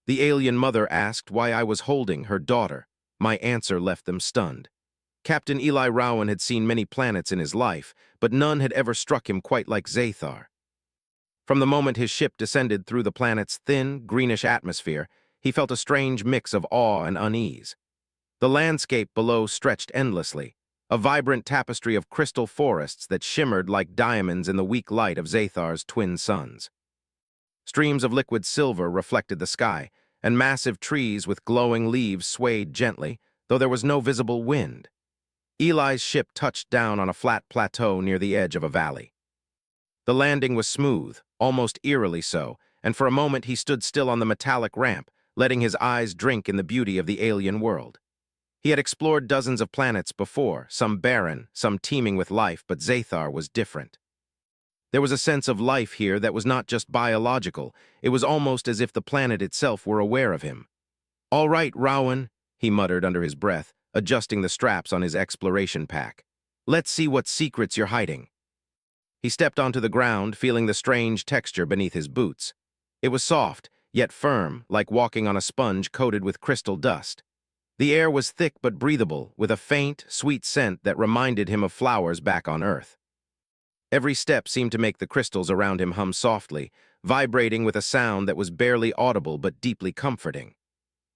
The alien mother asked why I was holding her daughter. My answer left them stunned. Captain Eli Rowan had seen many planets in his life, but none had ever struck him quite like Zathar. From the moment his ship descended through the planet's thin, greenish atmosphere, he felt a strange mix of awe and unease. The landscape below stretched endlessly, a vibrant tapestry of crystal forests that shimmered like diamonds in the weak light of Zathar's twin suns. Streams of liquid silver reflected the sky, and massive trees with glowing leaves swayed gently, though there was no visible wind. Eli's ship touched down on a flat plateau near the edge of a valley. The landing was smooth, almost eerily so, and for a moment he stood still on the metallic ramp, letting his eyes drink in the beauty of the alien world. He had explored dozens of planets before, some barren, some teeming with life, but Zathar was different. There was a sense of life here that was not just biological. It was almost as if the planet itself were aware of him. "All right, Rowan," he muttered under his breath, adjusting the straps on his exploration pack. "Let's see what secrets you're hiding." He stepped onto the ground, feeling the strange texture beneath his boots. It was soft, yet firm, like walking on a sponge coated with crystal dust. The air was thick but breathable, with a faint, sweet scent that reminded him of flowers back on Earth. Every step seemed to make the crystals around him hum softly, vibrating with a sound that was barely audible but deeply comforting.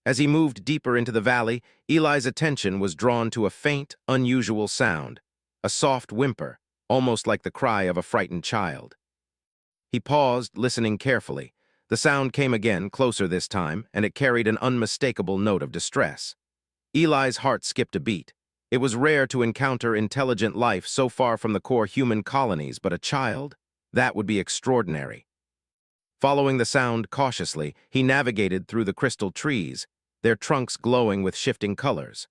As he moved deeper into the valley, Eli's attention was drawn to a faint, unusual sound, a soft whimper, almost like the cry of a frightened child. He paused, listening carefully. The sound came again, closer this time, and it carried an unmistakable note of distress. Eli's heart skipped a beat. It was rare to encounter intelligent life so far from the core human colonies, but a child? That would be extraordinary. Following the sound cautiously, he navigated through the crystal trees, their trunks glowing with shifting colors.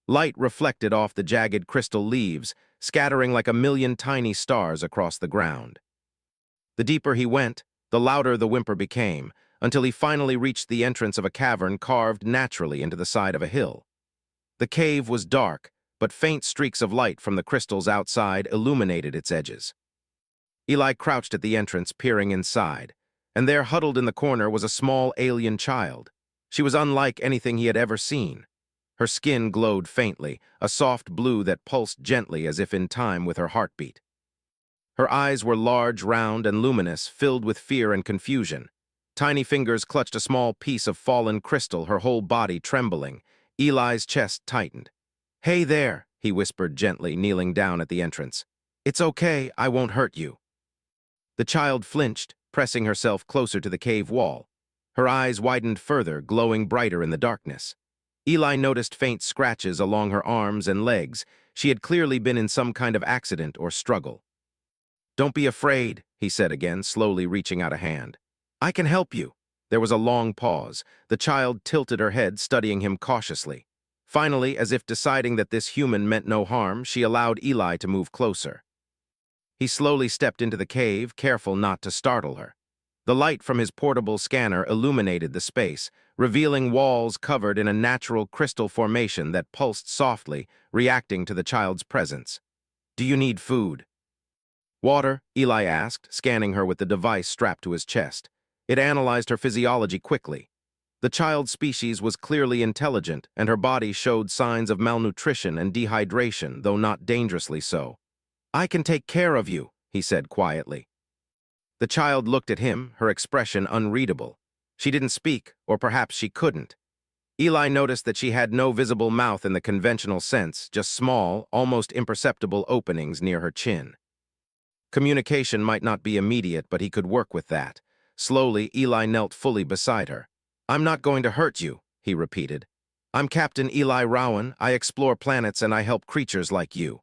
Light reflected off the jagged crystal leaves, scattering like a million tiny stars across the ground. The deeper he went, the louder the whimper became, until he finally reached the entrance of a cavern carved naturally into the side of a hill. The cave was dark, but faint streaks of light from the crystals outside illuminated its edges. Eli crouched at the entrance, peering inside, and there, huddled in the corner, was a small alien child. She was unlike anything he had ever seen. Her skin glowed faintly, a soft blue that pulsed gently as if in time with her heartbeat. Her eyes were large, round, and luminous, filled with fear and confusion. Tiny fingers clutched a small piece of fallen crystal, her whole body trembling. Eli's chest tightened. "Hey there," he whispered gently, kneeling down at the entrance. "It's okay, I won't hurt you." The child flinched, pressing herself closer to the cave wall. Her eyes widened further, glowing brighter in the darkness. Eli noticed faint scratches along her arms and legs. She had clearly been in some kind of accident or struggle. "Don't be afraid," he said again, slowly reaching out a hand. "I can help you." There was a long pause. The child tilted her head, studying him cautiously. Finally, as if deciding that this human meant no harm, she allowed Eli to move closer. He slowly stepped into the cave, careful not to startle her. The light from his portable scanner illuminated the space, revealing walls covered in a natural crystal formation that pulsed softly, reacting to the child's presence. "Do you need food?" "Water?" Eli asked, scanning her with the device strapped to his chest. It analyzed her physiology quickly. The child's species was clearly intelligent, and her body showed signs of malnutrition and dehydration, though not dangerously so. "I can take care of you," he said quietly. The child looked at him, her expression unreadable. She didn't speak, or perhaps she couldn't. Eli noticed that she had no visible mouth in the conventional sense, just small, almost imperceptible openings near her chin. Communication might not be immediate, but he could work with that. Slowly, Eli knelt fully beside her. "I'm not going to hurt you," he repeated. "I'm Captain Eli Rowan. I explore planets and I help creatures like you."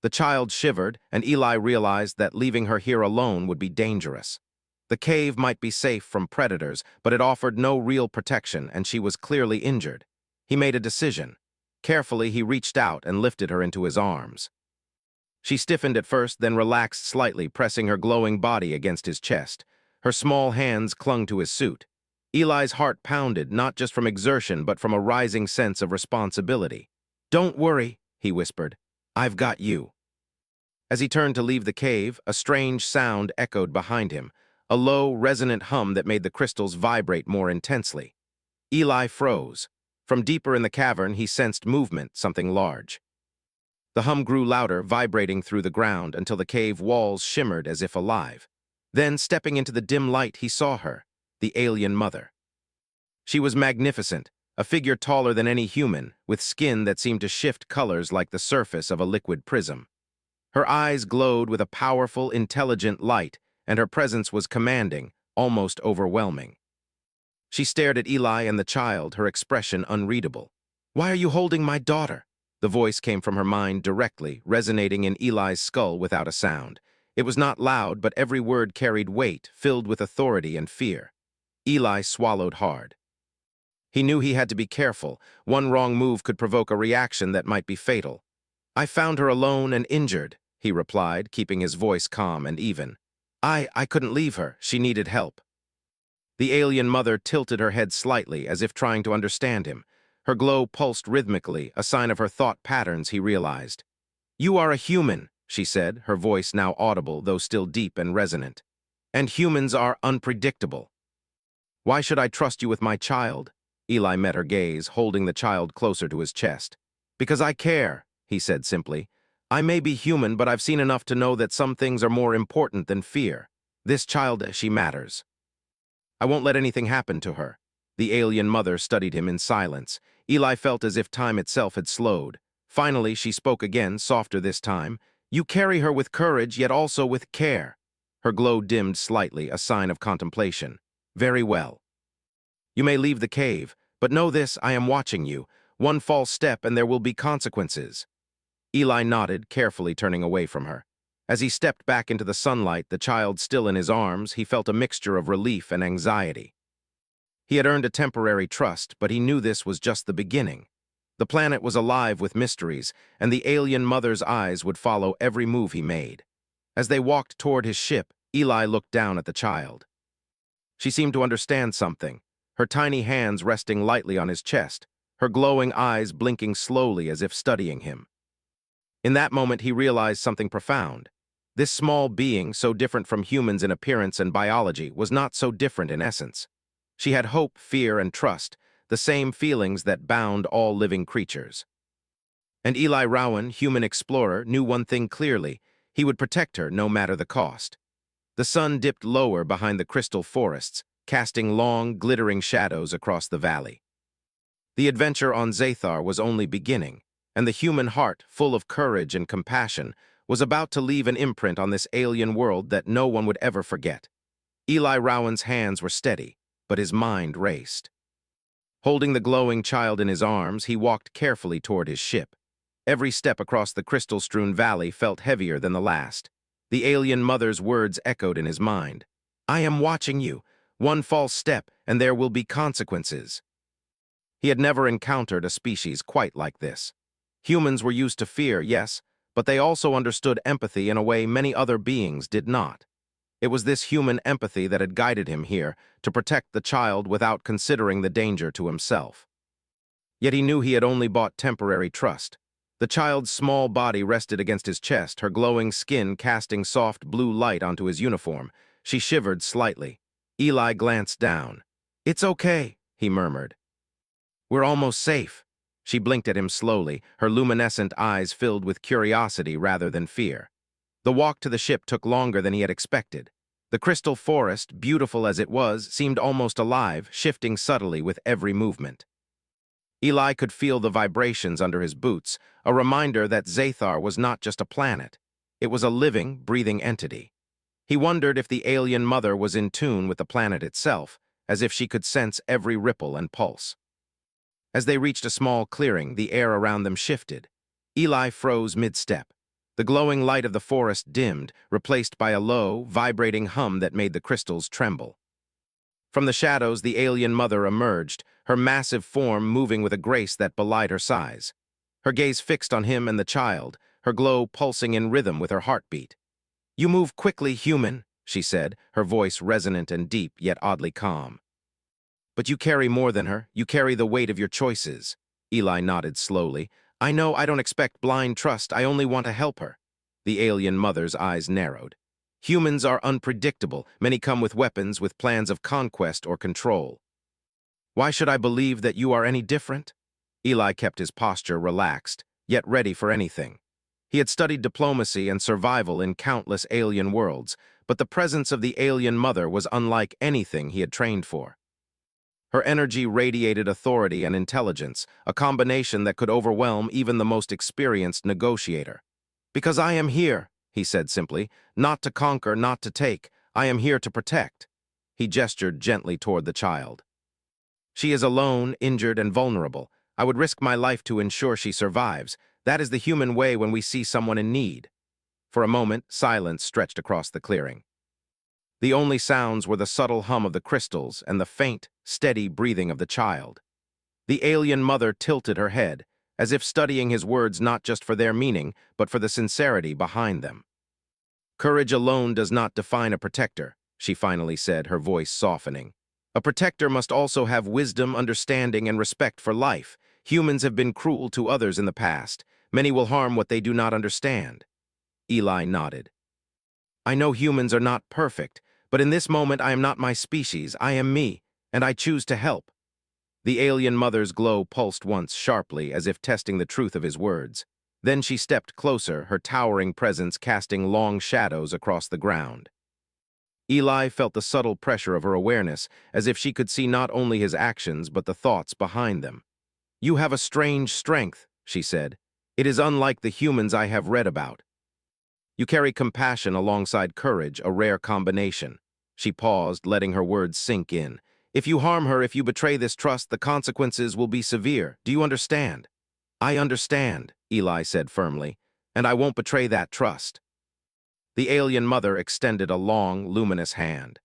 The child shivered, and Eli realized that leaving her here alone would be dangerous. The cave might be safe from predators, but it offered no real protection, and she was clearly injured. He made a decision. Carefully, he reached out and lifted her into his arms. She stiffened at first, then relaxed slightly, pressing her glowing body against his chest. Her small hands clung to his suit. Eli's heart pounded, not just from exertion, but from a rising sense of responsibility. "Don't worry," he whispered. "I've got you." As he turned to leave the cave, a strange sound echoed behind him, a low, resonant hum that made the crystals vibrate more intensely. Eli froze. From deeper in the cavern, he sensed movement, something large. The hum grew louder, vibrating through the ground until the cave walls shimmered as if alive. Then, stepping into the dim light, he saw her, the alien mother. She was magnificent, a figure taller than any human, with skin that seemed to shift colors like the surface of a liquid prism. Her eyes glowed with a powerful, intelligent light, and her presence was commanding, almost overwhelming. She stared at Eli and the child, her expression unreadable. "Why are you holding my daughter?" The voice came from her mind directly, resonating in Eli's skull without a sound. It was not loud, but every word carried weight, filled with authority and fear. Eli swallowed hard. He knew he had to be careful. One wrong move could provoke a reaction that might be fatal. "I found her alone and injured," he replied, keeping his voice calm and even. I couldn't leave her. She needed help." The alien mother tilted her head slightly, as if trying to understand him. Her glow pulsed rhythmically, a sign of her thought patterns, he realized. "You are a human," she said, her voice now audible, though still deep and resonant. "And humans are unpredictable. Why should I trust you with my child?" Eli met her gaze, holding the child closer to his chest. "Because I care," he said simply. "I may be human, but I've seen enough to know that some things are more important than fear. This child, she matters. I won't let anything happen to her." The alien mother studied him in silence. Eli felt as if time itself had slowed. Finally, she spoke again, softer this time. "You carry her with courage, yet also with care." Her glow dimmed slightly, a sign of contemplation. "Very well. You may leave the cave, but know this, I am watching you. One false step and there will be consequences." Eli nodded, carefully turning away from her. As he stepped back into the sunlight, the child still in his arms, he felt a mixture of relief and anxiety. He had earned a temporary trust, but he knew this was just the beginning. The planet was alive with mysteries, and the alien mother's eyes would follow every move he made. As they walked toward his ship, Eli looked down at the child. She seemed to understand something, her tiny hands resting lightly on his chest, her glowing eyes blinking slowly as if studying him. In that moment, he realized something profound. This small being, so different from humans in appearance and biology, was not so different in essence. She had hope, fear, and trust, the same feelings that bound all living creatures. And Eli Rowan, human explorer, knew one thing clearly: he would protect her no matter the cost. The sun dipped lower behind the crystal forests, casting long, glittering shadows across the valley. The adventure on Zathar was only beginning, and the human heart, full of courage and compassion, was about to leave an imprint on this alien world that no one would ever forget. Eli Rowan's hands were steady, but his mind raced. Holding the glowing child in his arms, he walked carefully toward his ship. Every step across the crystal-strewn valley felt heavier than the last. The alien mother's words echoed in his mind. "I am watching you. One false step, and there will be consequences." He had never encountered a species quite like this. Humans were used to fear, yes, but they also understood empathy in a way many other beings did not. It was this human empathy that had guided him here, to protect the child without considering the danger to himself. Yet he knew he had only bought temporary trust. The child's small body rested against his chest, her glowing skin casting soft blue light onto his uniform. She shivered slightly. Eli glanced down. "It's okay," he murmured. "We're almost safe." She blinked at him slowly, her luminescent eyes filled with curiosity rather than fear. The walk to the ship took longer than he had expected. The crystal forest, beautiful as it was, seemed almost alive, shifting subtly with every movement. Eli could feel the vibrations under his boots, a reminder that Zathar was not just a planet. It was a living, breathing entity. He wondered if the alien mother was in tune with the planet itself, as if she could sense every ripple and pulse. As they reached a small clearing, the air around them shifted. Eli froze mid-step. The glowing light of the forest dimmed, replaced by a low, vibrating hum that made the crystals tremble. From the shadows, the alien mother emerged, her massive form moving with a grace that belied her size. Her gaze fixed on him and the child, her glow pulsing in rhythm with her heartbeat. "You move quickly, human," she said, her voice resonant and deep, yet oddly calm. "But you carry more than her. You carry the weight of your choices." Eli nodded slowly. "I know I don't expect blind trust. I only want to help her." The alien mother's eyes narrowed. Humans are unpredictable. Many come with weapons, with plans of conquest or control. Why should I believe that you are any different? Eli kept his posture relaxed, yet ready for anything. He had studied diplomacy and survival in countless alien worlds, but the presence of the alien mother was unlike anything he had trained for. Her energy radiated authority and intelligence, a combination that could overwhelm even the most experienced negotiator. "Because I am here," he said simply, "not to conquer, not to take. I am here to protect." He gestured gently toward the child. "She is alone, injured, and vulnerable. I would risk my life to ensure she survives. That is the human way when we see someone in need." For a moment, silence stretched across the clearing. The only sounds were the subtle hum of the crystals and the faint, steady breathing of the child. The alien mother tilted her head, as if studying his words not just for their meaning, but for the sincerity behind them. "Courage alone does not define a protector," she finally said, her voice softening. "A protector must also have wisdom, understanding, and respect for life. Humans have been cruel to others in the past. Many will harm what they do not understand." Eli nodded. "I know humans are not perfect, but in this moment I am not my species. I am me, and I choose to help." The alien mother's glow pulsed once sharply, as if testing the truth of his words. Then she stepped closer, her towering presence casting long shadows across the ground. Eli felt the subtle pressure of her awareness, as if she could see not only his actions but the thoughts behind them. "You have a strange strength," she said. "It is unlike the humans I have read about. You carry compassion alongside courage, a rare combination." She paused, letting her words sink in. "If you harm her, if you betray this trust, the consequences will be severe. Do you understand?" "I understand," Eli said firmly, "and I won't betray that trust." The alien mother extended a long, luminous hand.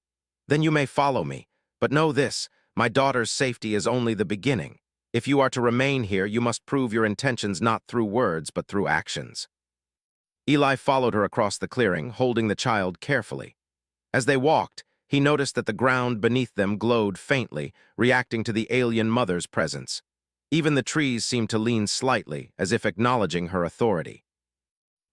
"Then you may follow me, but know this, my daughter's safety is only the beginning. If you are to remain here, you must prove your intentions not through words, but through actions." Eli followed her across the clearing, holding the child carefully. As they walked, he noticed that the ground beneath them glowed faintly, reacting to the alien mother's presence. Even the trees seemed to lean slightly, as if acknowledging her authority.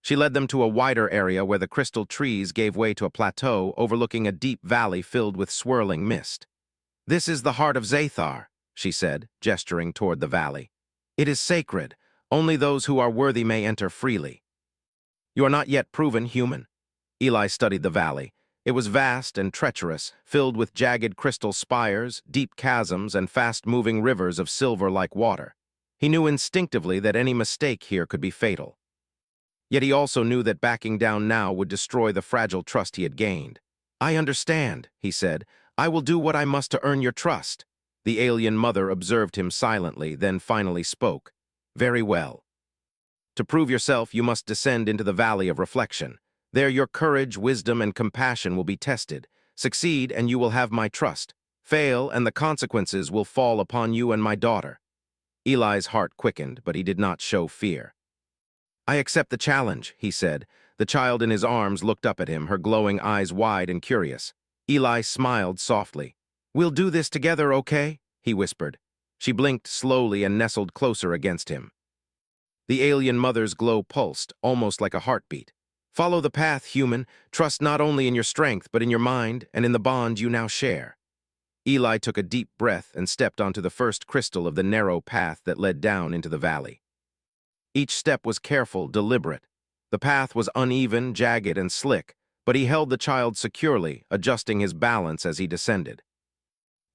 She led them to a wider area where the crystal trees gave way to a plateau overlooking a deep valley filled with swirling mist. "This is the heart of Zathar," she said, gesturing toward the valley. "It is sacred. Only those who are worthy may enter freely." "You are not yet proven human." Eli studied the valley. It was vast and treacherous, filled with jagged crystal spires, deep chasms, and fast-moving rivers of silver-like water. He knew instinctively that any mistake here could be fatal. Yet he also knew that backing down now would destroy the fragile trust he had gained. "I understand," he said. "I will do what I must to earn your trust." The alien mother observed him silently, then finally spoke. "Very well. To prove yourself, you must descend into the valley of reflection. There your courage, wisdom, and compassion will be tested. Succeed, and you will have my trust. Fail, and the consequences will fall upon you and my daughter." Eli's heart quickened, but he did not show fear. "I accept the challenge," he said. The child in his arms looked up at him, her glowing eyes wide and curious. Eli smiled softly. "We'll do this together, okay?" he whispered. She blinked slowly and nestled closer against him. The alien mother's glow pulsed, almost like a heartbeat. "Follow the path, human. Trust not only in your strength, but in your mind and in the bond you now share." Eli took a deep breath and stepped onto the first crystal of the narrow path that led down into the valley. Each step was careful, deliberate. The path was uneven, jagged, and slick, but he held the child securely, adjusting his balance as he descended.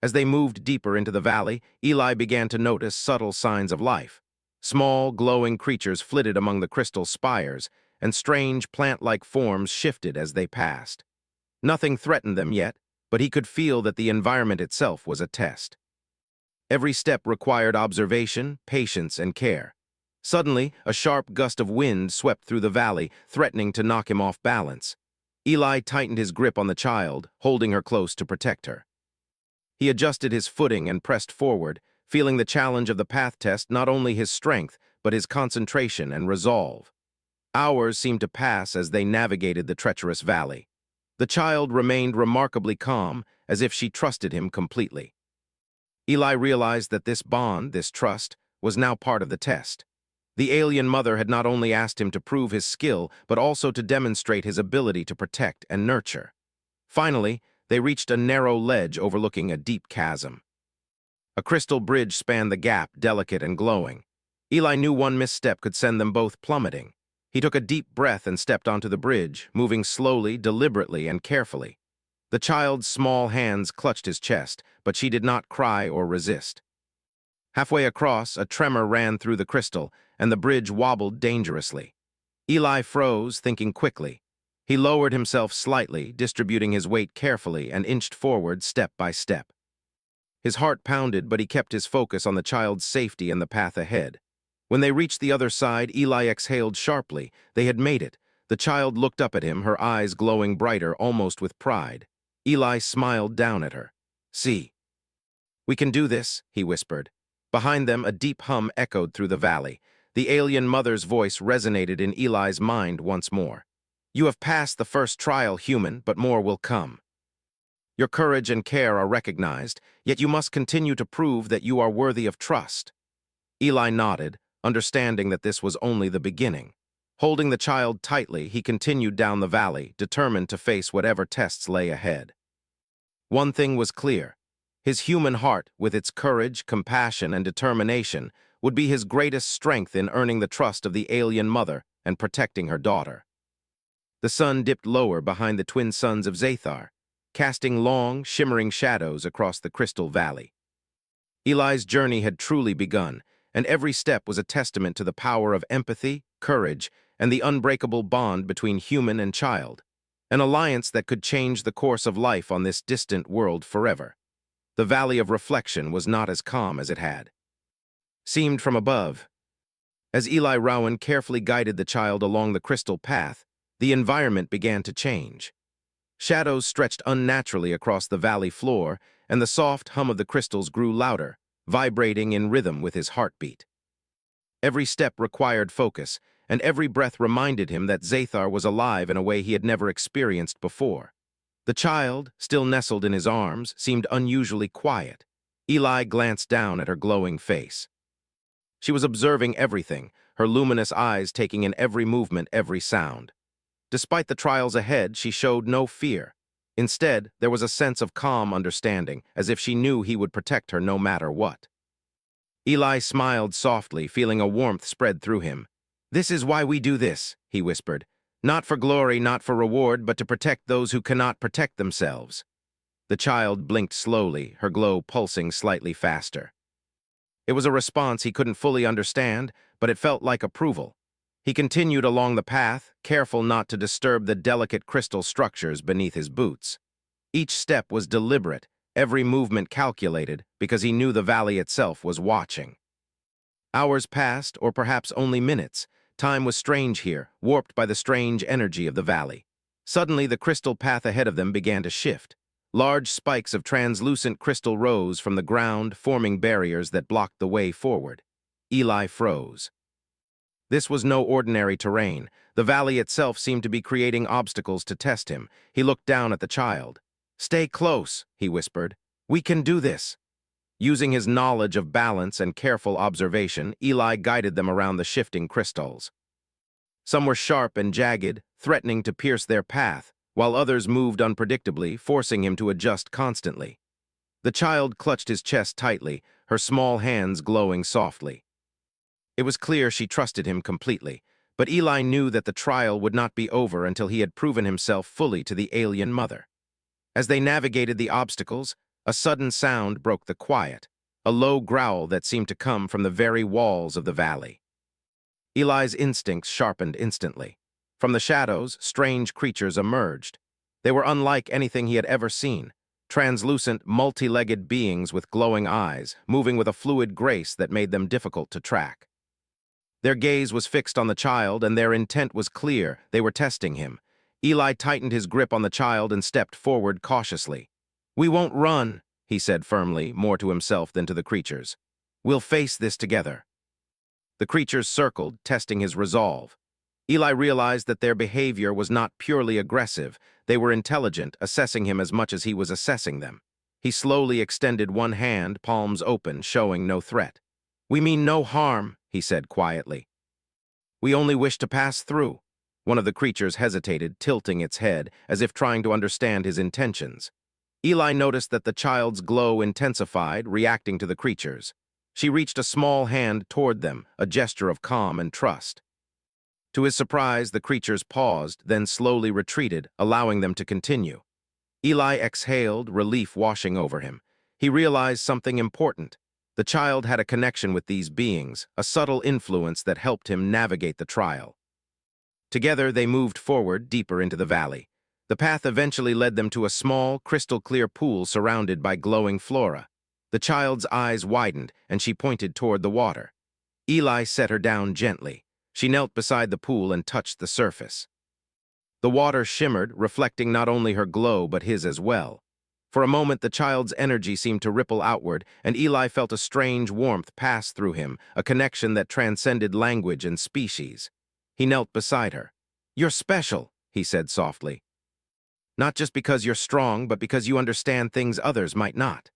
As they moved deeper into the valley, Eli began to notice subtle signs of life. Small, glowing creatures flitted among the crystal spires, and strange, plant-like forms shifted as they passed. Nothing threatened them yet, but he could feel that the environment itself was a test. Every step required observation, patience, and care. Suddenly, a sharp gust of wind swept through the valley, threatening to knock him off balance. Eli tightened his grip on the child, holding her close to protect her. He adjusted his footing and pressed forward, feeling the challenge of the path test not only his strength, but his concentration and resolve. Hours seemed to pass as they navigated the treacherous valley. The child remained remarkably calm, as if she trusted him completely. Eli realized that this bond, this trust, was now part of the test. The alien mother had not only asked him to prove his skill, but also to demonstrate his ability to protect and nurture. Finally, they reached a narrow ledge overlooking a deep chasm. A crystal bridge spanned the gap, delicate and glowing. Eli knew one misstep could send them both plummeting. He took a deep breath and stepped onto the bridge, moving slowly, deliberately, and carefully. The child's small hands clutched his chest, but she did not cry or resist. Halfway across, a tremor ran through the crystal, and the bridge wobbled dangerously. Eli froze, thinking quickly. He lowered himself slightly, distributing his weight carefully, and inched forward step by step. His heart pounded, but he kept his focus on the child's safety and the path ahead. When they reached the other side, Eli exhaled sharply. They had made it. The child looked up at him, her eyes glowing brighter, almost with pride. Eli smiled down at her. "See, we can do this," he whispered. Behind them, a deep hum echoed through the valley. The alien mother's voice resonated in Eli's mind once more. "You have passed the first trial, human, but more will come. Your courage and care are recognized, yet you must continue to prove that you are worthy of trust." Eli nodded, understanding that this was only the beginning. Holding the child tightly, he continued down the valley, determined to face whatever tests lay ahead. One thing was clear. His human heart, with its courage, compassion, and determination, would be his greatest strength in earning the trust of the alien mother and protecting her daughter. The sun dipped lower behind the twin sons of Zathar, casting long, shimmering shadows across the crystal valley. Eli's journey had truly begun, and every step was a testament to the power of empathy, courage, and the unbreakable bond between human and child, an alliance that could change the course of life on this distant world forever. The Valley of Reflection was not as calm as it had seemed from above. As Eli Rowan carefully guided the child along the crystal path, the environment began to change. Shadows stretched unnaturally across the valley floor, and the soft hum of the crystals grew louder, vibrating in rhythm with his heartbeat. Every step required focus, and every breath reminded him that Zathar was alive in a way he had never experienced before. The child, still nestled in his arms, seemed unusually quiet. Eli glanced down at her glowing face. She was observing everything, her luminous eyes taking in every movement, every sound. Despite the trials ahead, she showed no fear. Instead, there was a sense of calm understanding, as if she knew he would protect her no matter what. Eli smiled softly, feeling a warmth spread through him. "This is why we do this," he whispered. "Not for glory, not for reward, but to protect those who cannot protect themselves." The child blinked slowly, her glow pulsing slightly faster. It was a response he couldn't fully understand, but it felt like approval. He continued along the path, careful not to disturb the delicate crystal structures beneath his boots. Each step was deliberate, every movement calculated, because he knew the valley itself was watching. Hours passed, or perhaps only minutes. Time was strange here, warped by the strange energy of the valley. Suddenly, the crystal path ahead of them began to shift. Large spikes of translucent crystal rose from the ground, forming barriers that blocked the way forward. Eli froze. This was no ordinary terrain. The valley itself seemed to be creating obstacles to test him. He looked down at the child. "Stay close," he whispered. "We can do this." Using his knowledge of balance and careful observation, Eli guided them around the shifting crystals. Some were sharp and jagged, threatening to pierce their path, while others moved unpredictably, forcing him to adjust constantly. The child clutched his chest tightly, her small hands glowing softly. It was clear she trusted him completely, but Eli knew that the trial would not be over until he had proven himself fully to the alien mother. As they navigated the obstacles, a sudden sound broke the quiet, a low growl that seemed to come from the very walls of the valley. Eli's instincts sharpened instantly. From the shadows, strange creatures emerged. They were unlike anything he had ever seen. Translucent, multi-legged beings with glowing eyes, moving with a fluid grace that made them difficult to track. Their gaze was fixed on the child, and their intent was clear. They were testing him. Eli tightened his grip on the child and stepped forward cautiously. "We won't run," he said firmly, more to himself than to the creatures. "We'll face this together." The creatures circled, testing his resolve. Eli realized that their behavior was not purely aggressive. They were intelligent, assessing him as much as he was assessing them. He slowly extended one hand, palms open, showing no threat. "We mean no harm," he said quietly. We only wish to pass through. One of the creatures hesitated, tilting its head, as if trying to understand his intentions. Eli noticed that the child's glow intensified, reacting to the creatures. She reached a small hand toward them, a gesture of calm and trust. To his surprise, the creatures paused, then slowly retreated, allowing them to continue. Eli exhaled, relief washing over him. He realized something important. The child had a connection with these beings, a subtle influence that helped him navigate the trial. Together, they moved forward, deeper into the valley. The path eventually led them to a small, crystal-clear pool surrounded by glowing flora. The child's eyes widened, and she pointed toward the water. Eli set her down gently. She knelt beside the pool and touched the surface. The water shimmered, reflecting not only her glow but his as well. For a moment, the child's energy seemed to ripple outward, and Eli felt a strange warmth pass through him, a connection that transcended language and species. He knelt beside her. "You're special," he said softly. "Not just because you're strong, but because you understand things others might not."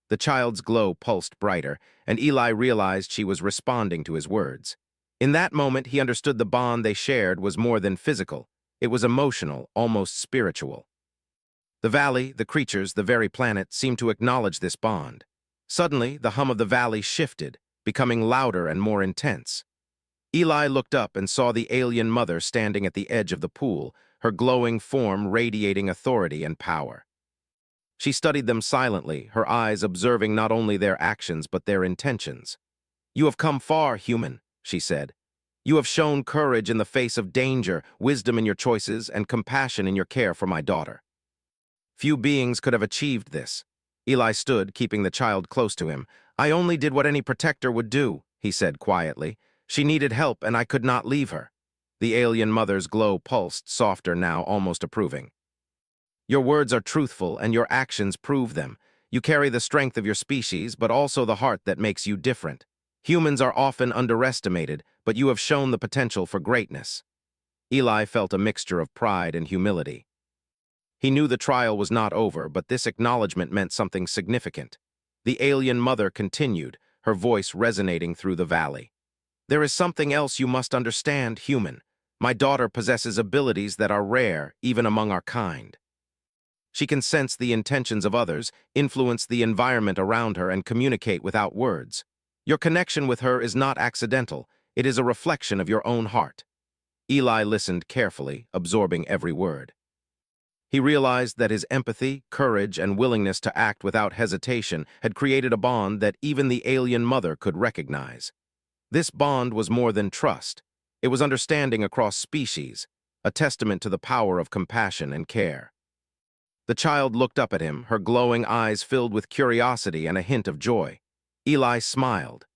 The child's glow pulsed brighter, and Eli realized she was responding to his words. In that moment, he understood the bond they shared was more than physical. It was emotional, almost spiritual. The valley, the creatures, the very planet seemed to acknowledge this bond. Suddenly, the hum of the valley shifted, becoming louder and more intense. Eli looked up and saw the alien mother standing at the edge of the pool, her glowing form radiating authority and power. She studied them silently, her eyes observing not only their actions but their intentions. "You have come far, human," she said. "You have shown courage in the face of danger, wisdom in your choices, and compassion in your care for my daughter." Few beings could have achieved this. Eli stood, keeping the child close to him. "I only did what any protector would do," he said quietly. "She needed help, and I could not leave her." The alien mother's glow pulsed, softer now, almost approving. "Your words are truthful, and your actions prove them. You carry the strength of your species, but also the heart that makes you different. Humans are often underestimated, but you have shown the potential for greatness." Eli felt a mixture of pride and humility. He knew the trial was not over, but this acknowledgement meant something significant. The alien mother continued, her voice resonating through the valley. "There is something else you must understand, human. My daughter possesses abilities that are rare, even among our kind. She can sense the intentions of others, influence the environment around her, and communicate without words. Your connection with her is not accidental. It is a reflection of your own heart." Eli listened carefully, absorbing every word. He realized that his empathy, courage, and willingness to act without hesitation had created a bond that even the alien mother could recognize. This bond was more than trust. It was understanding across species, a testament to the power of compassion and care. The child looked up at him, her glowing eyes filled with curiosity and a hint of joy. Eli smiled.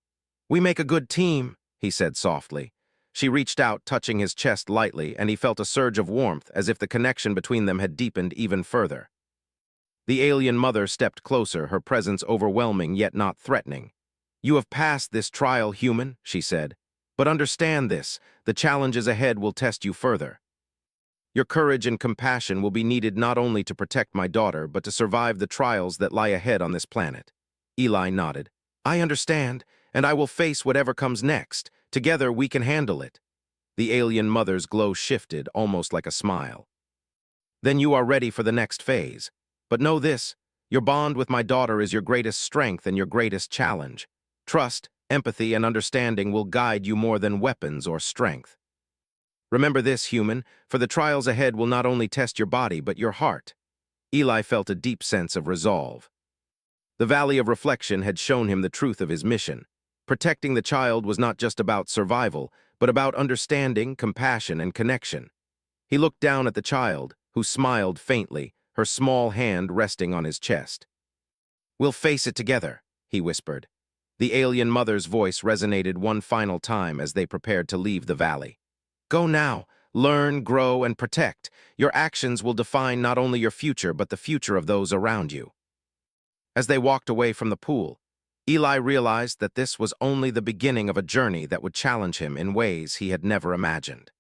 "We make a good team," he said softly. She reached out, touching his chest lightly, and he felt a surge of warmth, as if the connection between them had deepened even further. The alien mother stepped closer, her presence overwhelming yet not threatening. "You have passed this trial, human," she said. "But understand this, the challenges ahead will test you further. Your courage and compassion will be needed not only to protect my daughter, but to survive the trials that lie ahead on this planet." Eli nodded. "I understand, and I will face whatever comes next. Together we can handle it." The alien mother's glow shifted, almost like a smile. "Then you are ready for the next phase. But know this, your bond with my daughter is your greatest strength and your greatest challenge. Trust, empathy, and understanding will guide you more than weapons or strength. Remember this, human, for the trials ahead will not only test your body, but your heart." Eli felt a deep sense of resolve. The Valley of Reflection had shown him the truth of his mission. Protecting the child was not just about survival, but about understanding, compassion, and connection. He looked down at the child, who smiled faintly, her small hand resting on his chest. "We'll face it together," he whispered. The alien mother's voice resonated one final time as they prepared to leave the valley. "Go now. Learn, grow, and protect. Your actions will define not only your future, but the future of those around you." As they walked away from the pool, Eli realized that this was only the beginning of a journey that would challenge him in ways he had never imagined.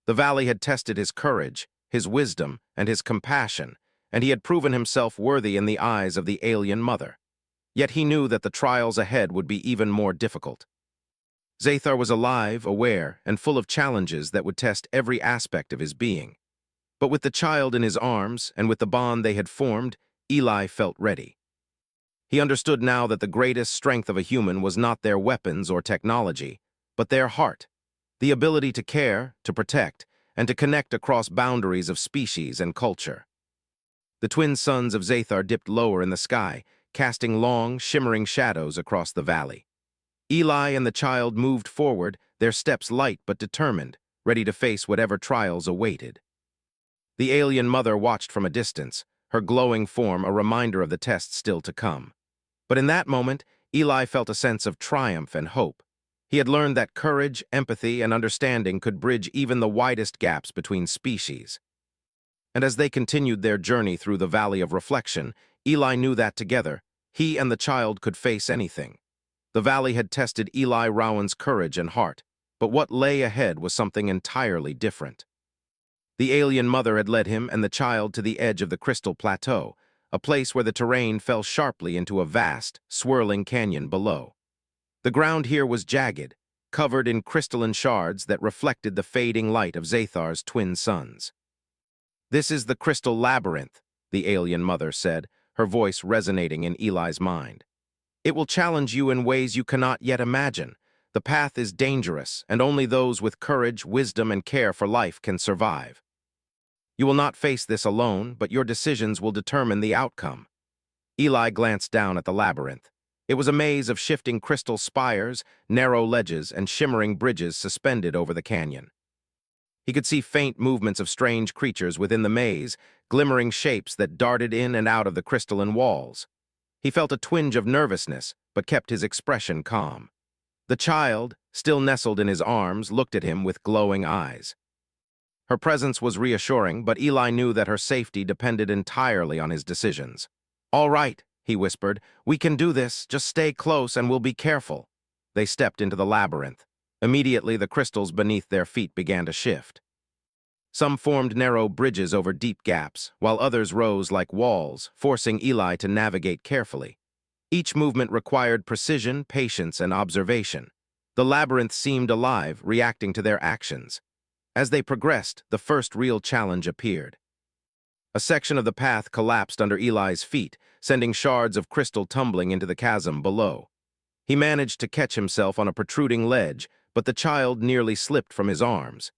The valley had tested his courage, his wisdom, and his compassion, and he had proven himself worthy in the eyes of the alien mother. Yet he knew that the trials ahead would be even more difficult. Zathar was alive, aware, and full of challenges that would test every aspect of his being. But with the child in his arms and with the bond they had formed, Eli felt ready. He understood now that the greatest strength of a human was not their weapons or technology, but their heart, the ability to care, to protect, and to connect across boundaries of species and culture. The twin sons of Zathar dipped lower in the sky, casting long, shimmering shadows across the valley. Eli and the child moved forward, their steps light but determined, ready to face whatever trials awaited. The alien mother watched from a distance, her glowing form a reminder of the test still to come. But in that moment, Eli felt a sense of triumph and hope. He had learned that courage, empathy, and understanding could bridge even the widest gaps between species. And as they continued their journey through the Valley of Reflection, Eli knew that together, he and the child could face anything. The valley had tested Eli Rowan's courage and heart, but what lay ahead was something entirely different. The alien mother had led him and the child to the edge of the Crystal Plateau, a place where the terrain fell sharply into a vast, swirling canyon below. The ground here was jagged, covered in crystalline shards that reflected the fading light of Zathar's twin sons. "This is the Crystal Labyrinth," the alien mother said, her voice resonating in Eli's mind. "It will challenge you in ways you cannot yet imagine. The path is dangerous, and only those with courage, wisdom, and care for life can survive. You will not face this alone, but your decisions will determine the outcome." Eli glanced down at the labyrinth. It was a maze of shifting crystal spires, narrow ledges, and shimmering bridges suspended over the canyon. He could see faint movements of strange creatures within the maze, glimmering shapes that darted in and out of the crystalline walls. He felt a twinge of nervousness, but kept his expression calm. The child, still nestled in his arms, looked at him with glowing eyes. Her presence was reassuring, but Eli knew that her safety depended entirely on his decisions. "All right," he whispered, "we can do this. Just stay close and we'll be careful." They stepped into the labyrinth. Immediately, the crystals beneath their feet began to shift. Some formed narrow bridges over deep gaps, while others rose like walls, forcing Eli to navigate carefully. Each movement required precision, patience, and observation. The labyrinth seemed alive, reacting to their actions. As they progressed, the first real challenge appeared. A section of the path collapsed under Eli's feet, sending shards of crystal tumbling into the chasm below. He managed to catch himself on a protruding ledge, but the child nearly slipped from his arms.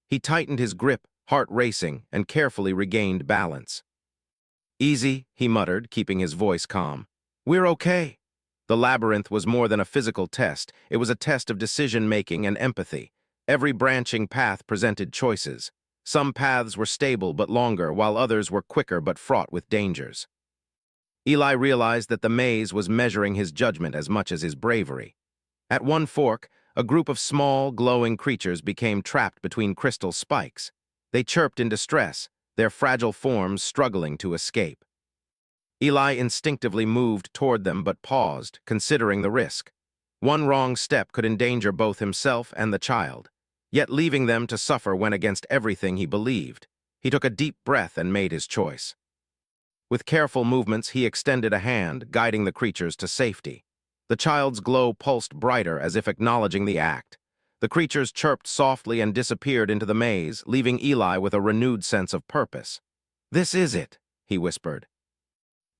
He tightened his grip, heart racing, and carefully regained balance. "Easy," he muttered, keeping his voice calm. "We're okay." The labyrinth was more than a physical test. It was a test of decision-making and empathy. Every branching path presented choices. Some paths were stable but longer, while others were quicker but fraught with dangers. Eli realized that the maze was measuring his judgment as much as his bravery. At one fork, a group of small, glowing creatures became trapped between crystal spikes. They chirped in distress, their fragile forms struggling to escape. Eli instinctively moved toward them but paused, considering the risk. One wrong step could endanger both himself and the child. Yet leaving them to suffer went against everything he believed. He took a deep breath and made his choice. With careful movements, he extended a hand, guiding the creatures to safety. The child's glow pulsed brighter as if acknowledging the act. The creatures chirped softly and disappeared into the maze, leaving Eli with a renewed sense of purpose. "This is it," he whispered.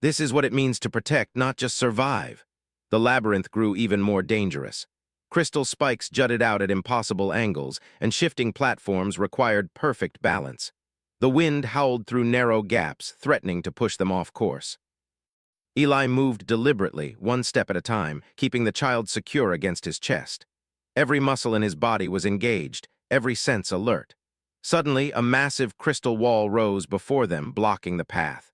"This is what it means to protect, not just survive." The labyrinth grew even more dangerous. Crystal spikes jutted out at impossible angles, and shifting platforms required perfect balance. The wind howled through narrow gaps, threatening to push them off course. Eli moved deliberately, one step at a time, keeping the child secure against his chest. Every muscle in his body was engaged, every sense alert. Suddenly, a massive crystal wall rose before them, blocking the path.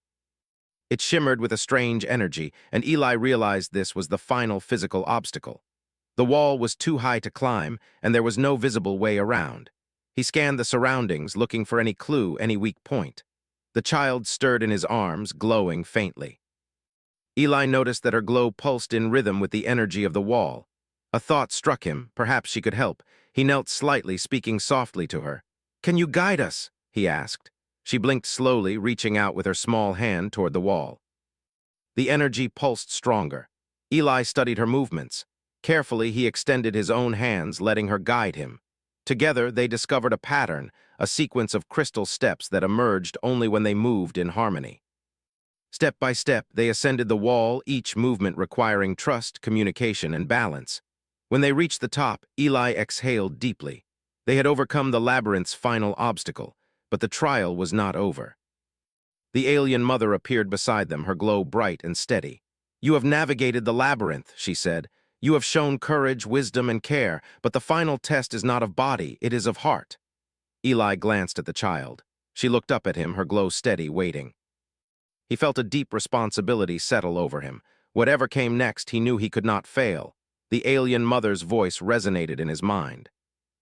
It shimmered with a strange energy, and Eli realized this was the final physical obstacle. The wall was too high to climb, and there was no visible way around. He scanned the surroundings, looking for any clue, any weak point. The child stirred in his arms, glowing faintly. Eli noticed that her glow pulsed in rhythm with the energy of the wall. A thought struck him, perhaps she could help. He knelt slightly, speaking softly to her. "Can you guide us?" he asked. She blinked slowly, reaching out with her small hand toward the wall. The energy pulsed stronger. Eli studied her movements. Carefully, he extended his own hands, letting her guide him. Together, they discovered a pattern, a sequence of crystal steps that emerged only when they moved in harmony. Step by step, they ascended the wall, each movement requiring trust, communication, and balance. When they reached the top, Eli exhaled deeply. They had overcome the labyrinth's final obstacle, but the trial was not over. The alien mother appeared beside them, her glow bright and steady. "You have navigated the labyrinth," she said. "You have shown courage, wisdom, and care, but the final test is not of body, it is of heart." Eli glanced at the child. She looked up at him, her glow steady, waiting. He felt a deep responsibility settle over him. Whatever came next, he knew he could not fail. The alien mother's voice resonated in his mind.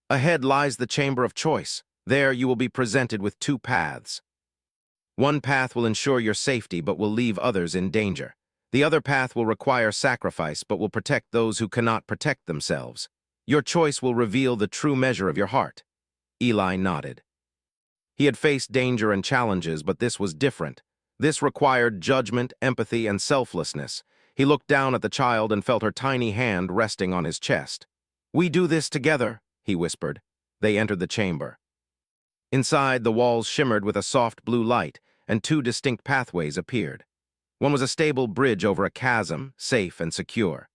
"Ahead lies the chamber of choice. There you will be presented with two paths. One path will ensure your safety but will leave others in danger. The other path will require sacrifice but will protect those who cannot protect themselves. Your choice will reveal the true measure of your heart." Eli nodded. He had faced danger and challenges, but this was different. This required judgment, empathy, and selflessness. He looked down at the child and felt her tiny hand resting on his chest. "We do this together," he whispered. They entered the chamber. Inside, the walls shimmered with a soft blue light, and two distinct pathways appeared. One was a stable bridge over a chasm, safe and secure.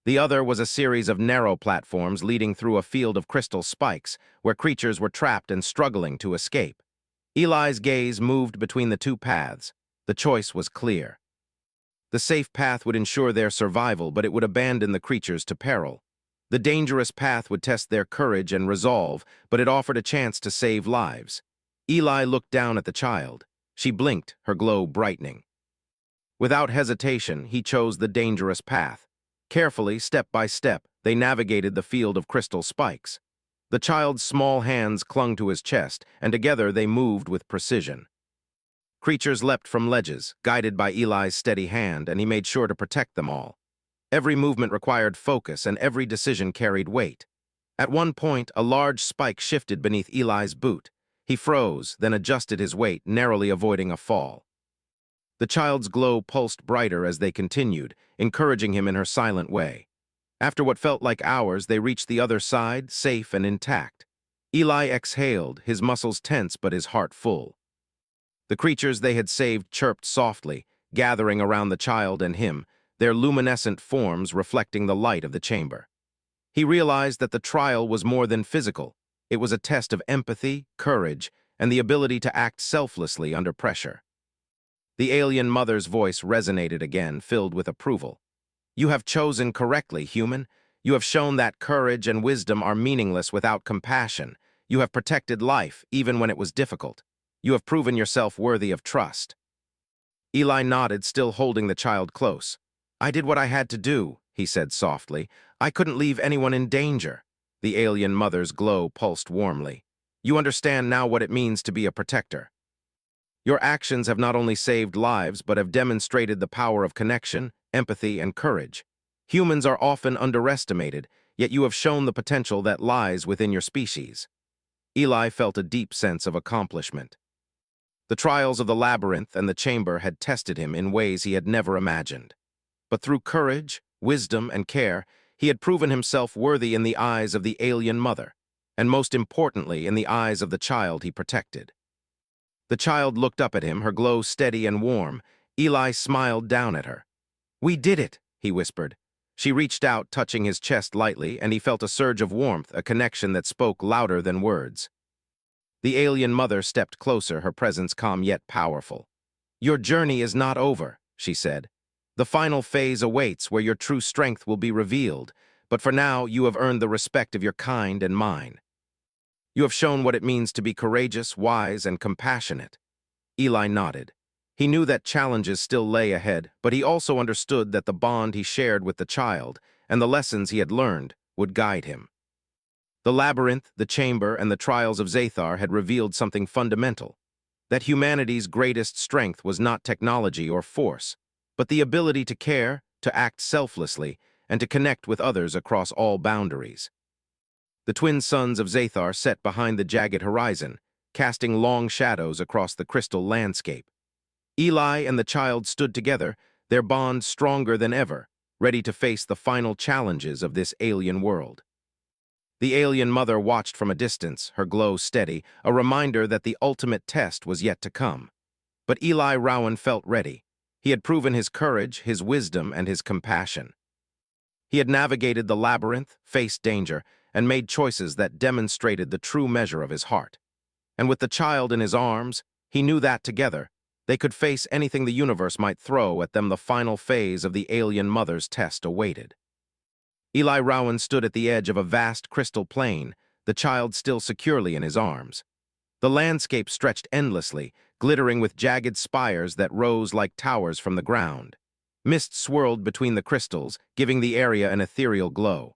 The other was a series of narrow platforms leading through a field of crystal spikes, where creatures were trapped and struggling to escape. Eli's gaze moved between the two paths. The choice was clear. The safe path would ensure their survival, but it would abandon the creatures to peril. The dangerous path would test their courage and resolve, but it offered a chance to save lives. Eli looked down at the child. She blinked, her glow brightening. Without hesitation, he chose the dangerous path. Carefully, step by step, they navigated the field of crystal spikes. The child's small hands clung to his chest, and together they moved with precision. Creatures leapt from ledges, guided by Eli's steady hand, and he made sure to protect them all. Every movement required focus, and every decision carried weight. At one point, a large spike shifted beneath Eli's boot. He froze, then adjusted his weight, narrowly avoiding a fall. The child's glow pulsed brighter as they continued, encouraging him in her silent way. After what felt like hours, they reached the other side, safe and intact. Eli exhaled, his muscles tense but his heart full. The creatures they had saved chirped softly, gathering around the child and him, their luminescent forms reflecting the light of the chamber. He realized that the trial was more than physical. It was a test of empathy, courage, and the ability to act selflessly under pressure. The alien mother's voice resonated again, filled with approval. "You have chosen correctly, human. You have shown that courage and wisdom are meaningless without compassion. You have protected life, even when it was difficult. You have proven yourself worthy of trust." Eli nodded, still holding the child close. "I did what I had to do," he said softly. "I couldn't leave anyone in danger." The alien mother's glow pulsed warmly. "You understand now what it means to be a protector. Your actions have not only saved lives, but have demonstrated the power of connection, empathy, and courage. Humans are often underestimated, yet you have shown the potential that lies within your species." Eli felt a deep sense of accomplishment. The trials of the labyrinth and the chamber had tested him in ways he had never imagined. But through courage, wisdom, and care, he had proven himself worthy in the eyes of the alien mother, and most importantly, in the eyes of the child he protected. The child looked up at him, her glow steady and warm. Eli smiled down at her. "We did it," he whispered. She reached out, touching his chest lightly, and he felt a surge of warmth, a connection that spoke louder than words. The alien mother stepped closer, her presence calm yet powerful. "Your journey is not over," she said. "The final phase awaits, where your true strength will be revealed, but for now you have earned the respect of your kind and mine. You have shown what it means to be courageous, wise, and compassionate." Eli nodded. He knew that challenges still lay ahead, but he also understood that the bond he shared with the child and the lessons he had learned would guide him. The labyrinth, the chamber, and the trials of Zathar had revealed something fundamental, that humanity's greatest strength was not technology or force, but the ability to care, to act selflessly, and to connect with others across all boundaries. The twin suns of Zathar set behind the jagged horizon, casting long shadows across the crystal landscape. Eli and the child stood together, their bond stronger than ever, ready to face the final challenges of this alien world. The alien mother watched from a distance, her glow steady, a reminder that the ultimate test was yet to come. But Eli Rowan felt ready. He had proven his courage, his wisdom, and his compassion. He had navigated the labyrinth, faced danger, and made choices that demonstrated the true measure of his heart. And with the child in his arms, he knew that together, they could face anything the universe might throw at them. The final phase of the alien mother's test awaited. Eli Rowan stood at the edge of a vast crystal plain, the child still securely in his arms. The landscape stretched endlessly, glittering with jagged spires that rose like towers from the ground. Mist swirled between the crystals, giving the area an ethereal glow.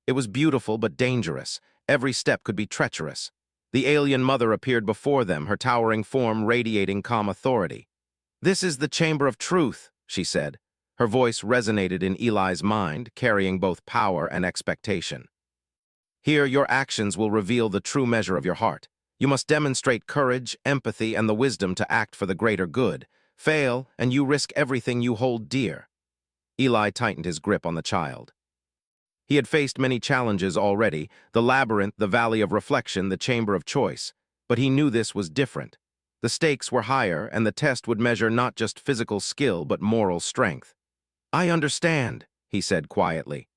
It was beautiful but dangerous. Every step could be treacherous. The alien mother appeared before them, her towering form radiating calm authority. "This is the Chamber of Truth," she said. Her voice resonated in Eli's mind, carrying both power and expectation. "Here, your actions will reveal the true measure of your heart. You must demonstrate courage, empathy, and the wisdom to act for the greater good. Fail, and you risk everything you hold dear." Eli tightened his grip on the child. He had faced many challenges already, the labyrinth, the valley of reflection, the chamber of choice. But he knew this was different. The stakes were higher, and the test would measure not just physical skill, but moral strength. "I understand," he said quietly.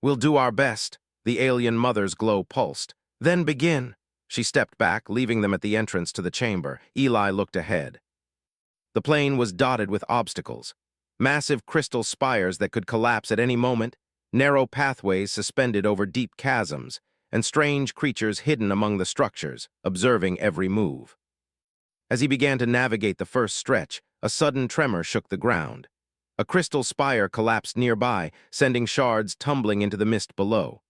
"We'll do our best." The alien mother's glow pulsed. "Then begin." She stepped back, leaving them at the entrance to the chamber. Eli looked ahead. The plain was dotted with obstacles. Massive crystal spires that could collapse at any moment, narrow pathways suspended over deep chasms, and strange creatures hidden among the structures, observing every move. As he began to navigate the first stretch, a sudden tremor shook the ground. A crystal spire collapsed nearby, sending shards tumbling into the mist below.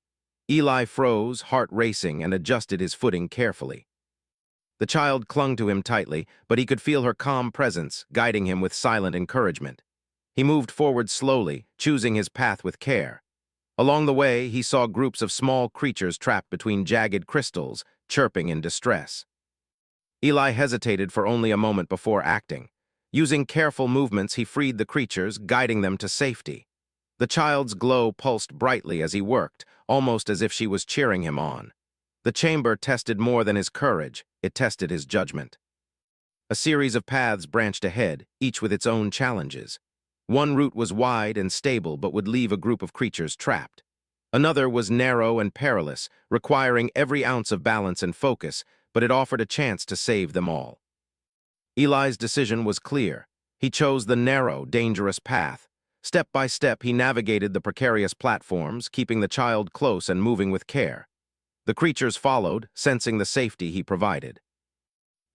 Eli froze, heart racing, and adjusted his footing carefully. The child clung to him tightly, but he could feel her calm presence, guiding him with silent encouragement. He moved forward slowly, choosing his path with care. Along the way, he saw groups of small creatures trapped between jagged crystals, chirping in distress. Eli hesitated for only a moment before acting. Using careful movements, he freed the creatures, guiding them to safety. The child's glow pulsed brightly as he worked, almost as if she was cheering him on. The chamber tested more than his courage, it tested his judgment. A series of paths branched ahead, each with its own challenges. One route was wide and stable but would leave a group of creatures trapped. Another was narrow and perilous, requiring every ounce of balance and focus, but it offered a chance to save them all. Eli's decision was clear. He chose the narrow, dangerous path. Step by step, he navigated the precarious platforms, keeping the child close and moving with care. The creatures followed, sensing the safety he provided.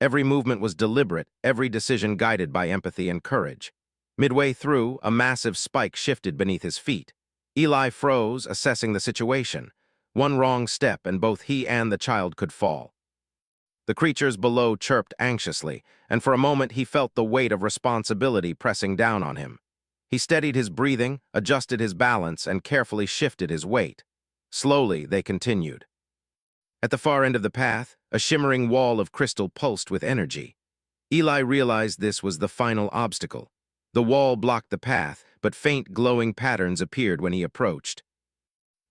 Every movement was deliberate, every decision guided by empathy and courage. Midway through, a massive spike shifted beneath his feet. Eli froze, assessing the situation. One wrong step, and both he and the child could fall. The creatures below chirped anxiously, and for a moment he felt the weight of responsibility pressing down on him. He steadied his breathing, adjusted his balance, and carefully shifted his weight. Slowly, they continued. At the far end of the path, a shimmering wall of crystal pulsed with energy. Eli realized this was the final obstacle. The wall blocked the path, but faint glowing patterns appeared when he approached.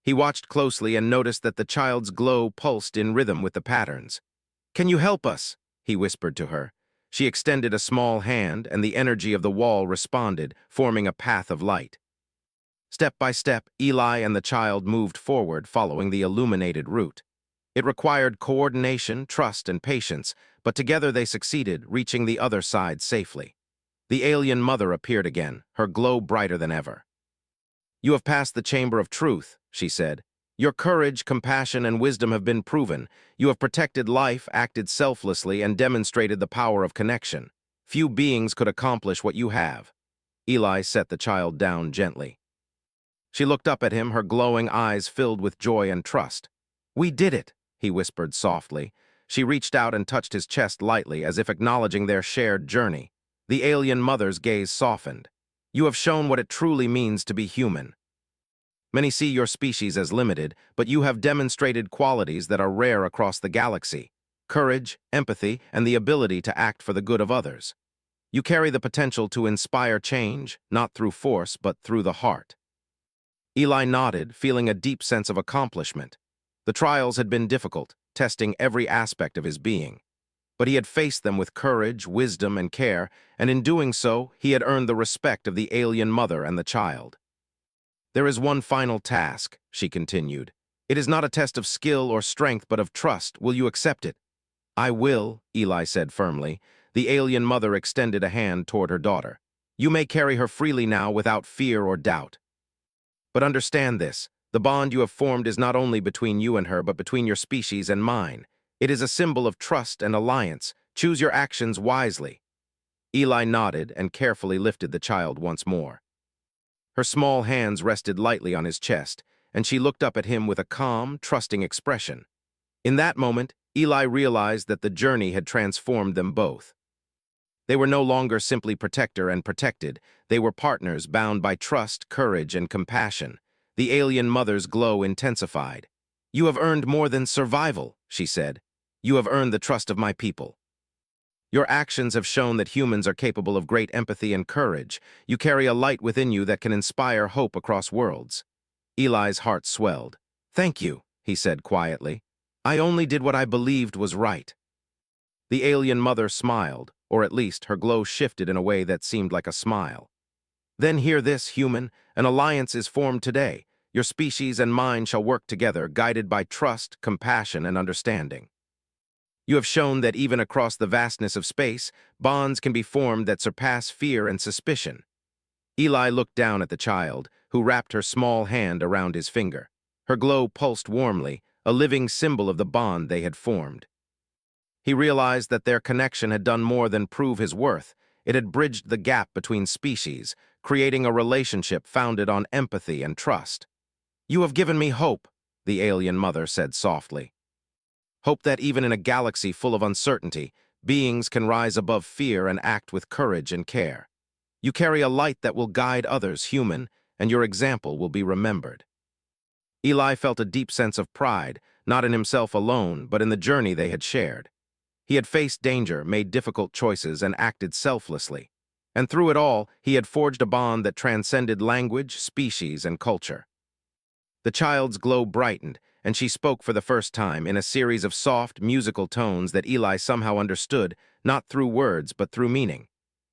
He watched closely and noticed that the child's glow pulsed in rhythm with the patterns. "Can you help us?" he whispered to her. She extended a small hand, and the energy of the wall responded, forming a path of light. Step by step, Eli and the child moved forward, following the illuminated route. It required coordination, trust, and patience, but together they succeeded, reaching the other side safely. The alien mother appeared again, her glow brighter than ever. "You have passed the Chamber of Truth," she said. "Your courage, compassion, and wisdom have been proven. You have protected life, acted selflessly, and demonstrated the power of connection. Few beings could accomplish what you have." Eli set the child down gently. She looked up at him, her glowing eyes filled with joy and trust. "We did it," he whispered softly. She reached out and touched his chest lightly, as if acknowledging their shared journey. The alien mother's gaze softened. "You have shown what it truly means to be human. Many see your species as limited, but you have demonstrated qualities that are rare across the galaxy: courage, empathy, and the ability to act for the good of others. You carry the potential to inspire change, not through force, but through the heart. Eli nodded, feeling a deep sense of accomplishment. The trials had been difficult, testing every aspect of his being. But he had faced them with courage, wisdom, and care, and in doing so, he had earned the respect of the alien mother and the child. There is one final task, she continued. It is not a test of skill or strength, but of trust. Will you accept it? I will, Eli said firmly. The alien mother extended a hand toward her daughter. You may carry her freely now without fear or doubt. But understand this, the bond you have formed is not only between you and her, but between your species and mine. It is a symbol of trust and alliance. Choose your actions wisely. Eli nodded and carefully lifted the child once more. Her small hands rested lightly on his chest, and she looked up at him with a calm, trusting expression. In that moment, Eli realized that the journey had transformed them both. They were no longer simply protector and protected. They were partners bound by trust, courage, and compassion. The alien mother's glow intensified. You have earned more than survival, she said. You have earned the trust of my people. Your actions have shown that humans are capable of great empathy and courage. You carry a light within you that can inspire hope across worlds. Eli's heart swelled. Thank you, he said quietly. I only did what I believed was right. The alien mother smiled, or at least her glow shifted in a way that seemed like a smile. Then hear this, human, an alliance is formed today. Your species and mine shall work together, guided by trust, compassion, and understanding. You have shown that even across the vastness of space, bonds can be formed that surpass fear and suspicion. Eli looked down at the child, who wrapped her small hand around his finger. Her glow pulsed warmly, a living symbol of the bond they had formed. He realized that their connection had done more than prove his worth. It had bridged the gap between species, creating a relationship founded on empathy and trust. You have given me hope, the alien mother said softly. Hope that even in a galaxy full of uncertainty, beings can rise above fear and act with courage and care. You carry a light that will guide others, human, and your example will be remembered. Eli felt a deep sense of pride, not in himself alone, but in the journey they had shared. He had faced danger, made difficult choices, and acted selflessly. And through it all, he had forged a bond that transcended language, species, and culture. The child's glow brightened, and she spoke for the first time in a series of soft, musical tones that Eli somehow understood, not through words, but through meaning.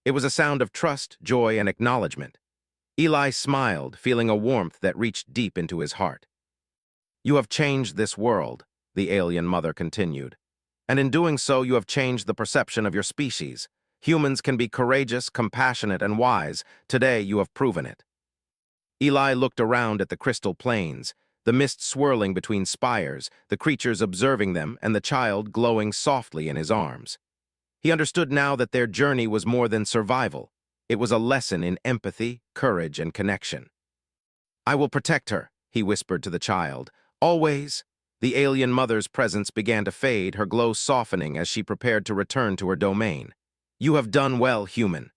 It was a sound of trust, joy, and acknowledgement. Eli smiled, feeling a warmth that reached deep into his heart. You have changed this world, the alien mother continued. And in doing so, you have changed the perception of your species. Humans can be courageous, compassionate, and wise. Today, you have proven it. Eli looked around at the crystal plains, the mist swirling between spires, the creatures observing them, and the child glowing softly in his arms. He understood now that their journey was more than survival. It was a lesson in empathy, courage, and connection. I will protect her, he whispered to the child. Always. The alien mother's presence began to fade, her glow softening as she prepared to return to her domain. You have done well, human.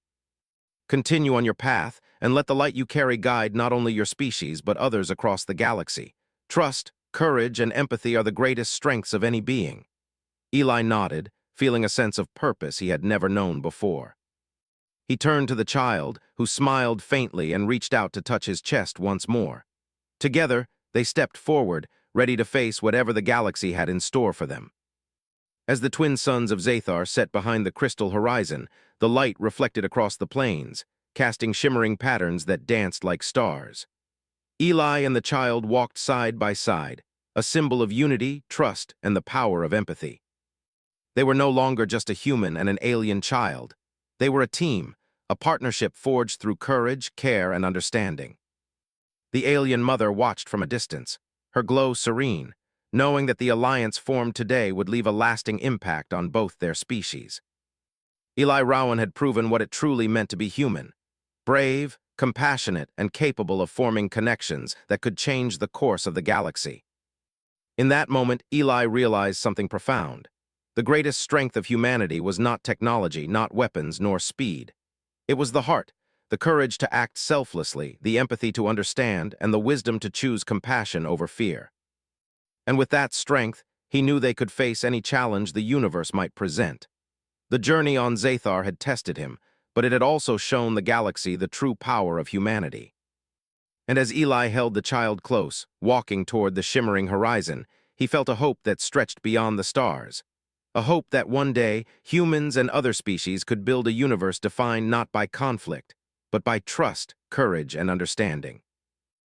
Continue on your path, and let the light you carry guide not only your species, but others across the galaxy. Trust, courage, and empathy are the greatest strengths of any being. Eli nodded, feeling a sense of purpose he had never known before. He turned to the child, who smiled faintly and reached out to touch his chest once more. Together, they stepped forward, ready to face whatever the galaxy had in store for them. As the twin suns of Zathar set behind the crystal horizon, the light reflected across the plains, casting shimmering patterns that danced like stars. Eli and the child walked side by side, a symbol of unity, trust, and the power of empathy. They were no longer just a human and an alien child. They were a team, a partnership forged through courage, care, and understanding. The alien mother watched from a distance, her glow serene, knowing that the alliance formed today would leave a lasting impact on both their species. Eli Rowan had proven what it truly meant to be human, brave, compassionate, and capable of forming connections that could change the course of the galaxy. In that moment, Eli realized something profound. The greatest strength of humanity was not technology, not weapons, nor speed. It was the heart, the courage to act selflessly, the empathy to understand, and the wisdom to choose compassion over fear. And with that strength, he knew they could face any challenge the universe might present. The journey on Zathar had tested him, but it had also shown the galaxy the true power of humanity. And as Eli held the child close, walking toward the shimmering horizon, he felt a hope that stretched beyond the stars. A hope that one day, humans and other species could build a universe defined not by conflict, but by trust, courage, and understanding.